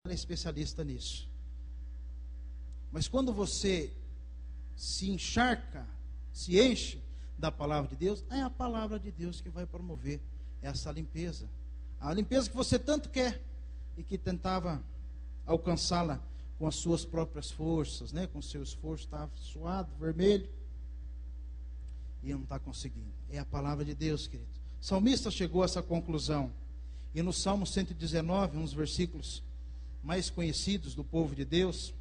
é especialista nisso. Mas quando você se encharca, se enche da palavra de Deus, é a palavra de Deus que vai promover essa limpeza. A limpeza que você tanto quer e que tentava alcançá-la com as suas próprias forças, né? Com o seu esforço, está suado, vermelho, e não está conseguindo. É a palavra de Deus, querido. O salmista chegou a essa conclusão. E no Salmo 119, uns versículos mais conhecidos do povo de Deus,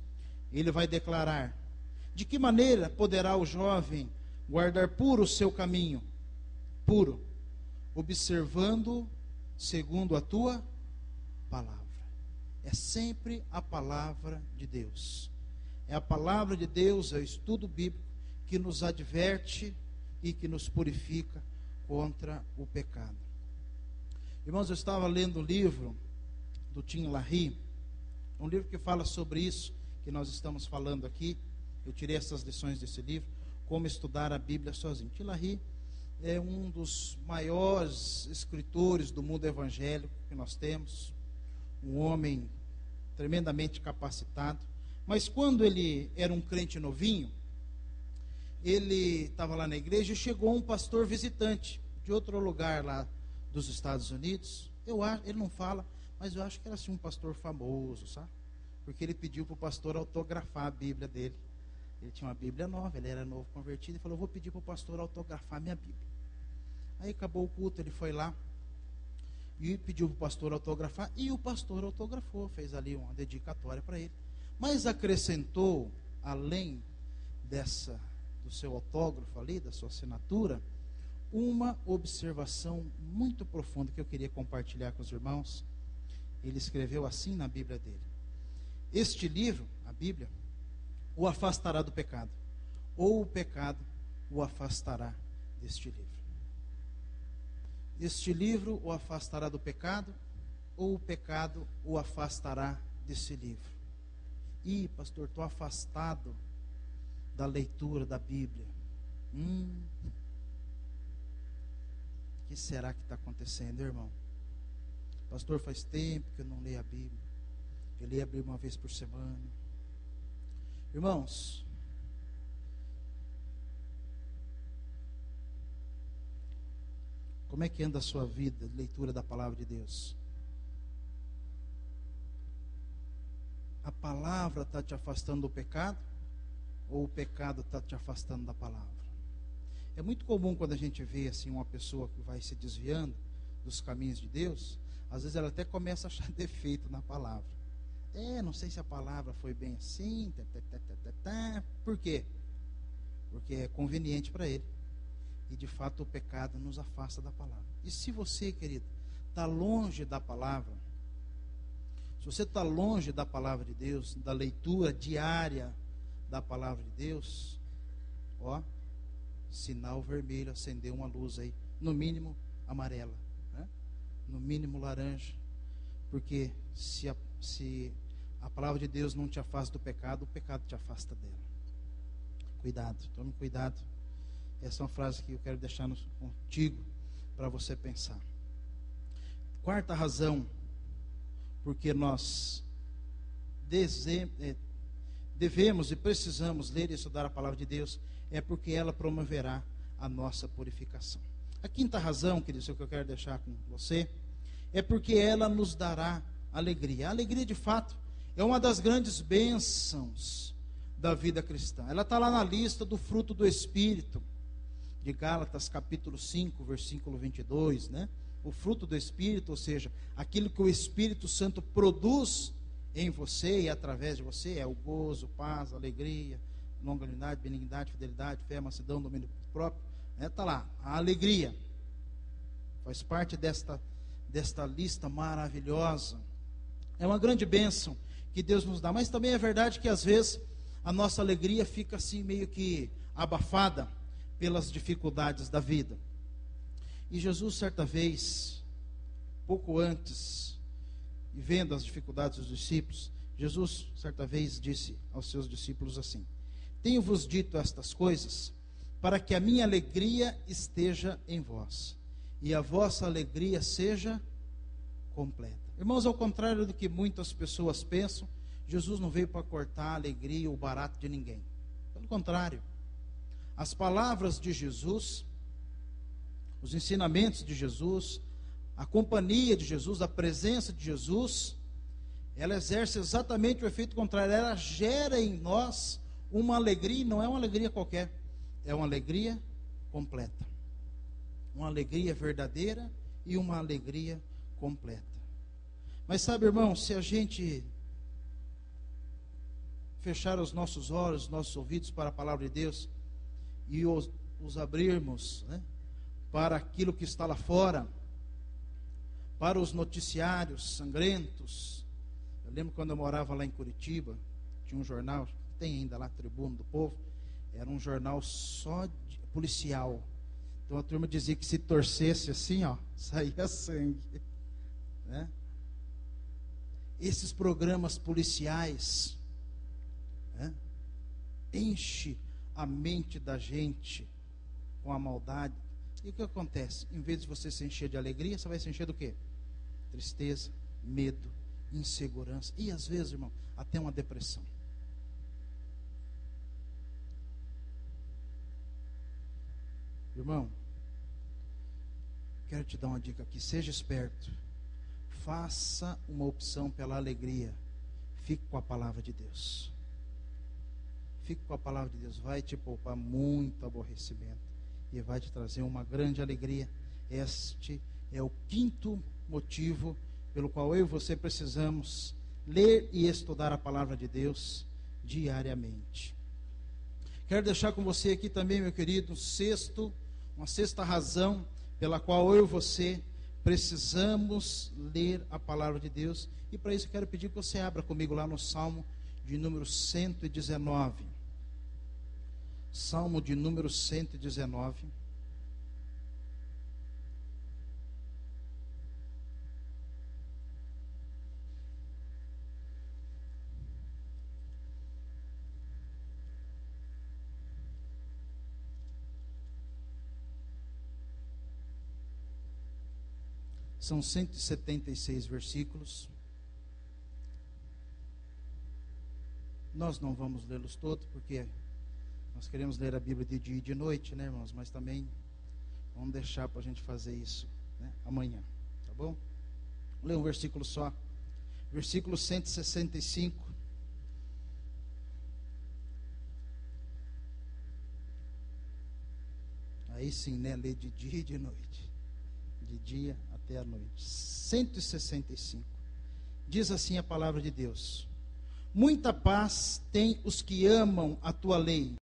ele vai declarar: de que maneira poderá o jovem guardar puro o seu caminho? Puro, observando segundo a tua palavra. É sempre a palavra de Deus. É a palavra de Deus, é o estudo bíblico que nos adverte e que nos purifica contra o pecado. Irmãos, eu estava lendo um livro do Tim LaHaye, um livro que fala sobre isso que nós estamos falando aqui. Eu tirei essas lições desse livro, Como Estudar a Bíblia Sozinho. Tim LaHaye é um dos maiores escritores do mundo evangélico que nós temos, um homem tremendamente capacitado. Mas quando ele era um crente novinho, ele estava lá na igreja e chegou um pastor visitante de outro lugar lá dos Estados Unidos. Ele não fala, mas eu acho que era assim um pastor famoso, sabe? Porque ele pediu para o pastor autografar a Bíblia dele. Ele tinha uma Bíblia nova, ele era novo convertido, e falou: vou pedir para o pastor autografar minha Bíblia. Aí acabou o culto, ele foi lá e pediu para o pastor autografar, e o pastor autografou, fez ali uma dedicatória para ele. Mas acrescentou, além do seu autógrafo ali, da sua assinatura, uma observação muito profunda que eu queria compartilhar com os irmãos. Ele escreveu assim na Bíblia dele: este livro, a Bíblia, o afastará do pecado, ou o pecado o afastará deste livro. Este livro o afastará do pecado, ou o pecado o afastará desse livro. Ih, pastor, estou afastado da leitura da Bíblia. O que será que está acontecendo, irmão? Pastor, faz tempo que eu não leio a Bíblia. Eu leio a Bíblia uma vez por semana. Irmãos, como é que anda a sua vida de leitura da palavra de Deus? A palavra está te afastando do pecado? Ou o pecado está te afastando da palavra? É muito comum quando a gente vê assim uma pessoa que vai se desviando dos caminhos de Deus, às vezes ela até começa a achar defeito na palavra. Não sei se a palavra foi bem assim. Por quê? Porque é conveniente para ele. E de fato o pecado nos afasta da palavra. E se você, querido, está longe da palavra, se você está longe da palavra de Deus, da leitura diária da palavra de Deus, sinal vermelho, acendeu uma luz aí, no mínimo amarela, né? No mínimo laranja, porque se a palavra de Deus não te afasta do pecado, o pecado te afasta dela. Cuidado, tome cuidado. Essa é uma frase que eu quero deixar contigo para você pensar. Quarta razão porque nós devemos e precisamos ler e estudar a palavra de Deus, é porque ela promoverá a nossa purificação. A quinta razão, queridos, que eu quero deixar com você, é porque ela nos dará alegria. A alegria, de fato, é uma das grandes bênçãos da vida cristã. Ela está lá na lista do fruto do Espírito, de Gálatas capítulo 5, versículo 22, né? O fruto do Espírito, ou seja, aquilo que o Espírito Santo produz em você e através de você, é o gozo, paz, alegria, longanimidade, benignidade, fidelidade, fé, mansidão, domínio próprio. Está lá, a alegria faz parte desta lista maravilhosa. É uma grande bênção que Deus nos dá, mas também é verdade que às vezes a nossa alegria fica assim meio que abafada pelas dificuldades da vida. E Jesus, certa vez, pouco antes, e vendo as dificuldades dos discípulos, Jesus, certa vez, disse aos seus discípulos assim: tenho-vos dito estas coisas, para que a minha alegria esteja em vós, e a vossa alegria seja completa. Irmãos, ao contrário do que muitas pessoas pensam, Jesus não veio para cortar a alegria ou o barato de ninguém. Pelo contrário, as palavras de Jesus, os ensinamentos de Jesus, a companhia de Jesus, a presença de Jesus, ela exerce exatamente o efeito contrário. Ela gera em nós uma alegria, e não é uma alegria qualquer, é uma alegria completa. Uma alegria verdadeira e uma alegria completa. Mas sabe, irmão, se a gente fechar os nossos olhos, os nossos ouvidos para a palavra de Deus e os abrirmos, né, para aquilo que está lá fora, para os noticiários sangrentos. Eu lembro quando eu morava lá em Curitiba, tinha um jornal, tem ainda lá, Tribuna do Povo, era um jornal só de policial. Então a turma dizia que se torcesse assim, ó, saía sangue, né? Esses programas policiais, né, enche a mente da gente com a maldade. E o que acontece? Em vez de você se encher de alegria, você vai se encher do quê? Tristeza, medo, insegurança e às vezes, irmão, até uma depressão. Irmão, quero te dar uma dica aqui, seja esperto. Faça uma opção pela alegria. Fique com a palavra de Deus. Fique com a palavra de Deus. Vai te poupar muito aborrecimento e vai te trazer uma grande alegria. Este é o quinto motivo pelo qual eu e você precisamos ler e estudar a palavra de Deus diariamente. Quero deixar com você aqui também, meu querido, uma sexta razão pela qual eu e você precisamos ler a palavra de Deus. E para isso eu quero pedir que você abra comigo lá no Salmo de número 119. Salmo de número 119. São 176 versículos. Nós não vamos lê-los todos, porque nós queremos ler a Bíblia de dia e de noite, né, irmãos? Mas também vamos deixar para a gente fazer isso, né, amanhã, tá bom? Vou ler um versículo só. Versículo 165. Aí sim, né? Ler de dia e de noite. De dia até a noite. 165. Diz assim a palavra de Deus: muita paz tem os que amam a tua lei,